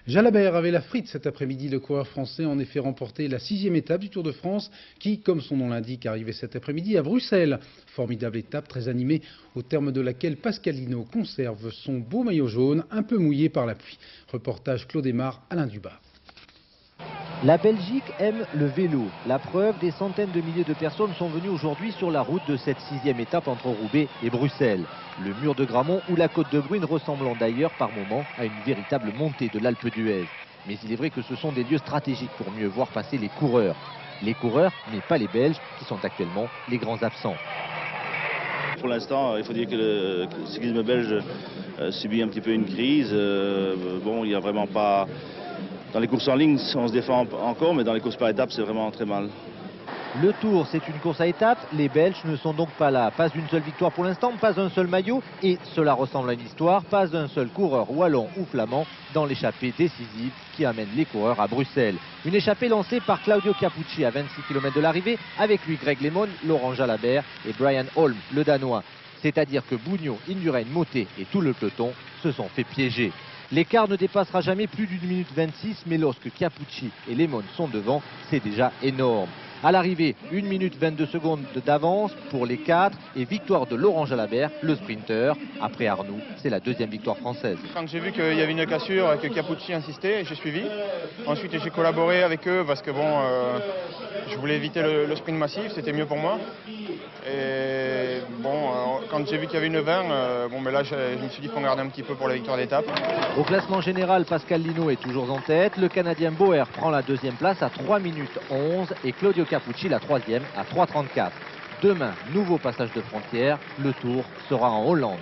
Jalabert avait la frite cet après-midi. Le coureur français a en effet remporté la 6e étape du Tour de France qui, comme son nom l'indique, arrivait cet après-midi à Bruxelles. Formidable étape très animée au terme de laquelle Pascal Hinault conserve son beau maillot jaune un peu mouillé par la pluie. Reportage Claude Aymar, Alain Dubas. La Belgique aime le vélo. La preuve, des centaines de milliers de personnes sont venues aujourd'hui sur la route de cette 6e étape entre Roubaix et Bruxelles. Le mur de Grammont ou la côte de Brune ressemblant d'ailleurs par moments à une véritable montée de l'Alpe d'Huez. Mais il est vrai que ce sont des lieux stratégiques pour mieux voir passer les coureurs. Les coureurs, mais pas les Belges, qui sont actuellement les grands absents. Pour l'instant, il faut dire que le cyclisme belge subit un petit peu une crise. Bon, il n'y a vraiment pas... Dans les courses en ligne, on se défend encore, mais dans les courses par étapes, c'est vraiment très mal. Le Tour, c'est une course à étapes. Les Belges ne sont donc pas là. Pas une seule victoire pour l'instant, pas un seul maillot. Et cela ressemble à une histoire. Pas un seul coureur wallon ou flamand dans l'échappée décisive qui amène les coureurs à Bruxelles. Une échappée lancée par Claudio Capucci à 26 km de l'arrivée. Avec lui, Greg LeMond, Laurent Jalabert et Brian Holm, le Danois. C'est-à-dire que Bugno, Indurain, Motet et tout le peloton se sont fait piéger. L'écart ne dépassera jamais plus d'1 minute 26, mais lorsque Capucci et LeMond sont devant, c'est déjà énorme. À l'arrivée, 1 minute 22 secondes d'avance pour les 4 et victoire de Laurent Jalabert, le sprinter. Après Arnoux, c'est la 2e victoire française. Quand j'ai vu qu'il y avait une cassure et que Capucci insistait, j'ai suivi. Ensuite, j'ai collaboré avec eux parce que bon, je voulais éviter le sprint massif, c'était mieux pour moi. Et bon, quand j'ai vu qu'il y avait une 20, bon, mais là, je me suis dit qu'on gardait un petit peu pour la victoire d'étape. Au classement général, Pascal Hinault est toujours en tête. Le Canadien Bauer prend la 2e place à 3 minutes 11 et Claudio Capucci la 3e à 3,34. Demain, nouveau passage de frontière. Le Tour sera en Hollande.